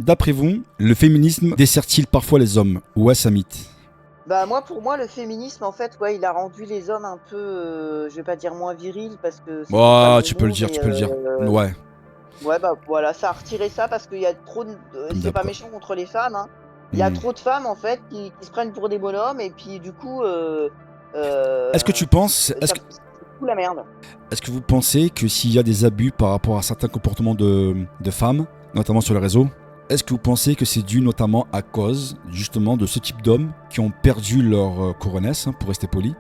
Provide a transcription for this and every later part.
d'après vous, le féminisme dessert-il parfois les hommes? Ou est-ce un mythe? Bah, moi, pour moi, le féminisme, en fait, ouais, il a rendu les hommes un peu, je vais pas dire moins virils parce que c'est peut-être pas le Oh, bon tu peux le mot, dire, mais tu peux le dire. Ouais, ouais, bah, voilà, ça a retiré ça parce qu'il y a trop comme c'est d'hab, pas quoi. méchant contre les femmes, hein. Il y a Hmm. trop de femmes, en fait, qui se prennent pour des bonhommes et puis du coup, Est-ce que tu penses, ça c'est fou la merde. est-ce que vous pensez que s'il y a des abus par rapport à certains comportements de femmes, notamment sur les réseaux, est-ce que vous pensez que c'est dû notamment à cause justement de ce type d'hommes qui ont perdu leur coronesse, hein, pour rester poli,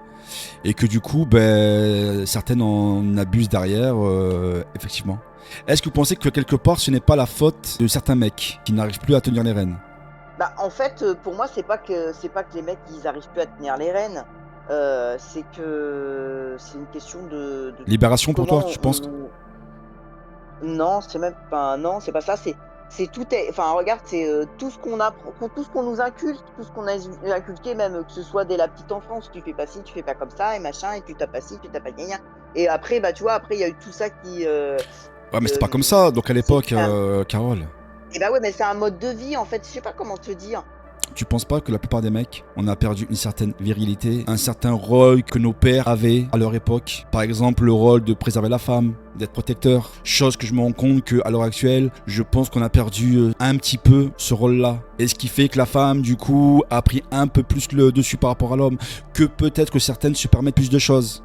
et que du coup, ben, certaines en abusent derrière, effectivement. Est-ce que vous pensez que quelque part ce n'est pas la faute de certains mecs qui n'arrivent plus à tenir les rênes? Bah, en fait, pour moi, c'est pas que les mecs, ils arrivent plus à tenir les rênes, c'est que c'est une question de Libération pour toi, comment tu penses? non, c'est même enfin, non, c'est pas ça, c'est tout est enfin, regarde, c'est, tout ce qu'on apprend tout ce qu'on nous inculque, tout ce qu'on a inculqué même, que ce soit dès la petite enfance, tu fais pas ci, tu fais pas comme ça et machin et tu tapes pas ci, tu tapes pas gna gna et après, bah, tu vois, après il y a eu tout ça Ouais, mais c'était pas comme hem, ça, donc à c'est l'époque, un Carole. et bah, ouais, mais c'est un mode de vie, en fait, je sais pas comment te dire. Tu penses pas que la plupart des mecs, on a perdu une certaine virilité, un certain rôle que nos pères avaient à leur époque? Par exemple, le rôle de préserver la femme, d'être protecteur. Chose que je me rends compte qu'à l'heure actuelle, je pense qu'on a perdu un petit peu ce rôle-là. Et ce qui fait que la femme, du coup, a pris un peu plus le dessus par rapport à l'homme. Que peut-être que certaines se permettent plus de choses.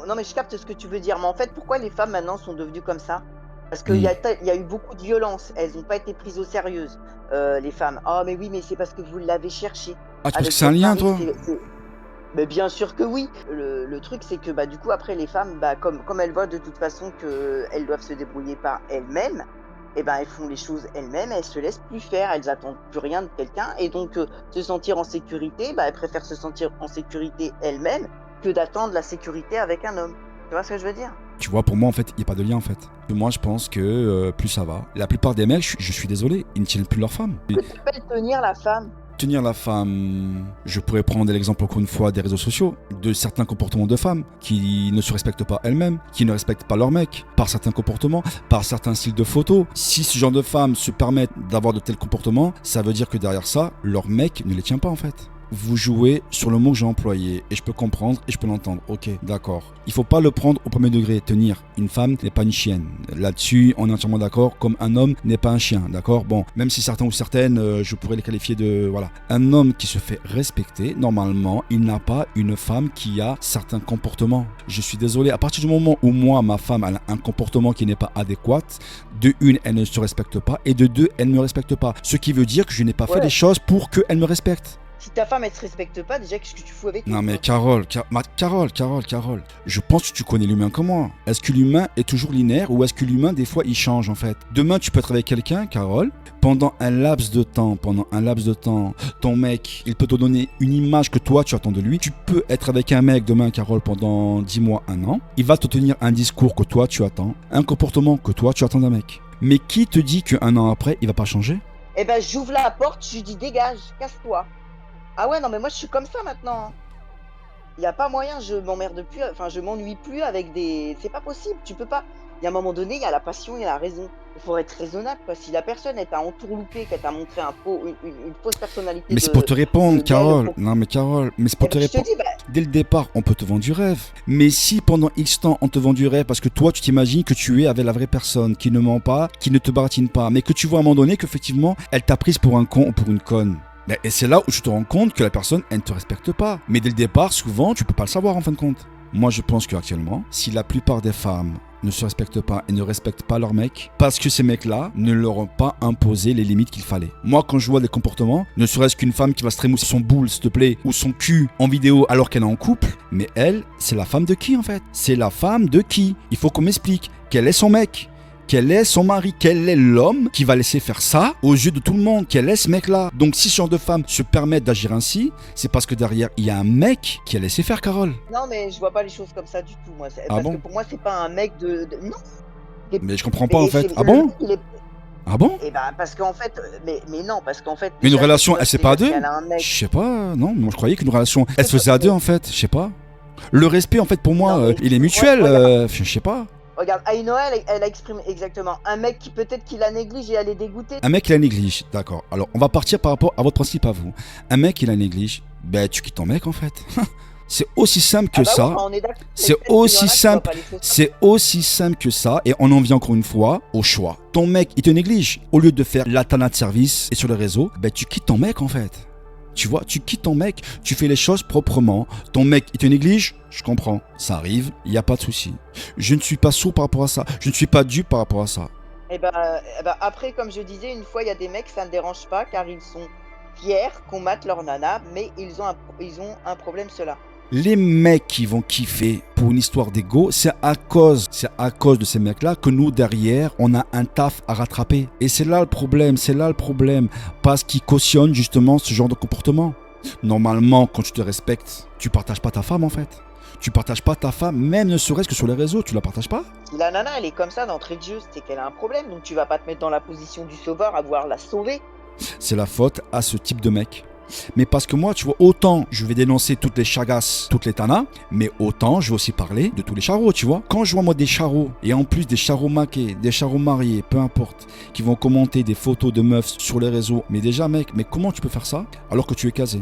Non, mais je capte ce que tu veux dire, mais en fait, pourquoi les femmes maintenant sont devenues comme ça? Parce qu'il y Hmm. a il y a eu beaucoup de violence, elles n'ont pas été prises au sérieux, les femmes. «Ah mais oui, mais c'est parce que vous l'avez cherché Ah, tu penses que avec c'est un votre lien, mari, toi? c'est» mais bien sûr que oui! Le truc, c'est que, bah, du coup, après les femmes, bah, comme elles voient de toute façon qu'elles doivent se débrouiller par elles-mêmes et ben, elles font les choses elles-mêmes, elles se laissent plus faire, elles attendent plus rien de quelqu'un et donc se sentir en sécurité, bah, elles préfèrent se sentir en sécurité elles-mêmes que d'attendre la sécurité avec un homme. Tu vois ce que je veux dire? Tu vois, pour moi, en fait, il n'y a pas de lien, en fait. Moi, je pense que plus ça va. La plupart des mecs, je suis désolé, ils ne tiennent plus leur femme. Que tu appelles tenir la femme? Tenir la femme, je pourrais prendre l'exemple encore une fois des réseaux sociaux, de certains comportements de femmes qui ne se respectent pas elles-mêmes, qui ne respectent pas leur mec, par certains comportements, par certains styles de photos. Si ce genre de femmes se permettent d'avoir de tels comportements, ça veut dire que derrière ça, leur mec ne les tient pas en fait. Vous jouez sur le mot que j'ai employé et je peux comprendre et je peux l'entendre. Ok, d'accord. Il faut pas le prendre au premier degré. Tenir une femme n'est pas une chienne. Là-dessus, on est entièrement d'accord. Comme un homme n'est pas un chien, d'accord. Bon, même si certains ou certaines, je pourrais les qualifier de voilà. Un homme qui se fait respecter, normalement, il n'a pas une femme qui a certains comportements. Je suis désolé. À partir du moment où moi, ma femme, elle a un comportement qui n'est pas adéquat, de une, elle ne se respecte pas et de deux, elle ne me respecte pas. Ce qui veut dire que je n'ai pas fait les Ouais. choses pour qu'elle me respecte. Si ta femme, elle te respecte pas, déjà, qu'est-ce que tu fous avec Non elle, mais toi? Carole, je pense que tu connais l'humain comme moi. Est-ce que l'humain est toujours linéaire ou est-ce que l'humain des fois il change en fait? Demain tu peux être avec quelqu'un, Carole, pendant un laps de temps, ton mec, il peut te donner une image que toi tu attends de lui. Tu peux être avec un mec demain, Carole, pendant 10 mois, un an. Il va te tenir un discours que toi tu attends, un comportement que toi tu attends d'un mec. Mais qui te dit qu'un an après il va pas changer? Eh ben, j'ouvre la porte, je lui dis: «Dégage, casse-toi». Ah ouais, non, mais moi, je suis comme ça maintenant, hein. Il y a pas moyen, je m'emmerde plus, enfin, je m'ennuie plus avec des c'est pas possible, tu peux pas. Il y a un moment donné, il y a la passion, il y a la raison. Il faut être raisonnable, quoi. Si la personne, elle t'a entourloupé, qu'elle t'a montré un faux une fausse personnalité Mais c'est pour te répondre, d'elle Carole. Non, mais Carole, mais c'est pour eh te ben, je te répondre. dis, bah, Dès le départ, on peut te vendre du rêve. Mais si pendant X temps, on te vend du rêve parce que toi, tu t'imagines que tu es avec la vraie personne, qui ne ment pas, qui ne te baratine pas, mais que tu vois à un moment donné qu'effectivement, elle t'a prise pour un con ou pour une conne. Et c'est là où tu te rends compte que la personne, elle ne te respecte pas. Mais dès le départ, souvent, tu peux pas le savoir en fin de compte. Moi, je pense qu'actuellement, si la plupart des femmes ne se respectent pas et ne respectent pas leurs mecs, parce que ces mecs-là ne leur ont pas imposé les limites qu'il fallait. Moi, quand je vois des comportements, ne serait-ce qu'une femme qui va se trémousser son boule, s'il te plaît, ou son cul en vidéo alors qu'elle est en couple, mais elle, c'est la femme de qui en fait? C'est la femme de qui? Il faut qu'on m'explique. Quel est son mec? Quel est son mari? Quel est l'homme qui va laisser faire ça aux yeux de tout le monde? Quel est ce mec-là? Donc si ce genre de femme se permet d'agir ainsi, c'est parce que derrière, il y a un mec qui a laissé faire, Carole. non, mais je vois pas les choses comme ça du tout, moi. Ah Parce que bon? pour moi, c'est pas un mec de non. Et Mais je comprends pas en mais fait. c'est Ah le mec, bon? il est Ah bon? et ben, parce qu'en fait, mais non, parce qu'en fait, Mais une déjà, cette relation, elle meuf, c'est pas à déjà, si deux? elle a un mec Je sais pas, non, moi je croyais qu'une relation, elle se mais faisait à deux en fait, je sais pas. Le respect en fait pour moi, non, mais il est mutuel, je sais pas. Regarde, Aïnoa, elle a exprimé exactement. Un mec qui peut-être qui la néglige et elle est dégoûtée. Un mec, il la néglige, d'accord. Alors, on va partir par rapport à votre principe à vous. Un mec, il la néglige, ben, tu quittes ton mec, en fait. C'est aussi simple que Ah bah oui, ça. bah on est d'accord. C'est Peut-être qu'il y en a aussi qui voient simple. pas les choses comme ça. C'est aussi simple que ça. Et on en vient encore une fois au choix. Ton mec, il te néglige. Au lieu de faire la tana de service et sur le réseau, ben, tu quittes ton mec, en fait. Tu vois, tu quittes ton mec, tu fais les choses proprement. Ton mec, il te néglige, je comprends, ça arrive, il n'y a pas de souci. Je ne suis pas sourd par rapport à ça, je ne suis pas dupe par rapport à ça. Et bah, après, comme je disais, une fois, il y a des mecs, ça ne dérange pas car ils sont fiers qu'on mate leur nana, mais ils ont un problème, cela. Les mecs qui vont kiffer pour une histoire d'ego, c'est à cause de ces mecs-là que nous, derrière, on a un taf à rattraper. Et c'est là le problème, parce qu'ils cautionnent justement ce genre de comportement. Normalement, quand tu te respectes, tu partages pas ta femme en fait. Tu partages pas ta femme, même ne serait-ce que sur les réseaux, tu la partages pas. Si la nana, elle est comme ça d'entrée de jeu, c'est qu'elle a un problème, donc tu vas pas te mettre dans la position du sauveur à vouloir la sauver. C'est la faute à ce type de mec. Mais parce que moi, tu vois, autant je vais dénoncer toutes les chagasses, toutes les tanas, mais autant je vais aussi parler de tous les charros, tu vois. Quand je vois moi des charros, et en plus des charros maqués, des charros mariés, peu importe, qui vont commenter des photos de meufs sur les réseaux, mais déjà mec, mais comment tu peux faire ça alors que tu es casé,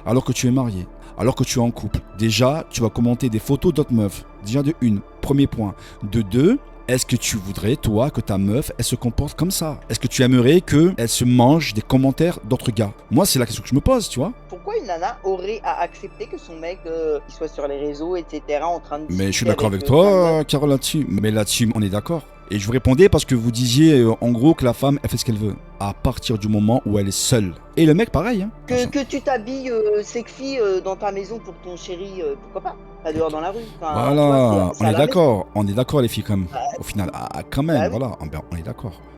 alors que tu es marié, alors que tu es en couple? Déjà, tu vas commenter des photos d'autres meufs. Déjà de une, premier point. De deux, est-ce que tu voudrais, toi, que ta meuf, elle se comporte comme ça? Est-ce que tu aimerais qu'elle se mange des commentaires d'autres gars? Moi, c'est la question que je me pose, tu vois. Pourquoi une nana aurait à accepter que son mec il soit sur les réseaux, etc., en train de Mais je suis discuter d'accord avec plein de meufs? toi, Carole, là-dessus. Mais là-dessus, on est d'accord. Et je vous répondais parce que vous disiez, en gros, que la femme, elle fait ce qu'elle veut. À partir du moment où elle est seule. Et le mec, pareil. Hein. Que tu t'habilles sexy dans ta maison pour ton chéri, pourquoi pas? Pas dehors dans la rue. Enfin, tu vois, Voilà, c'est on à est la maison. d'accord. On est d'accord, les filles, quand même. Bah, Au final, quand même, bah oui. voilà, on est d'accord.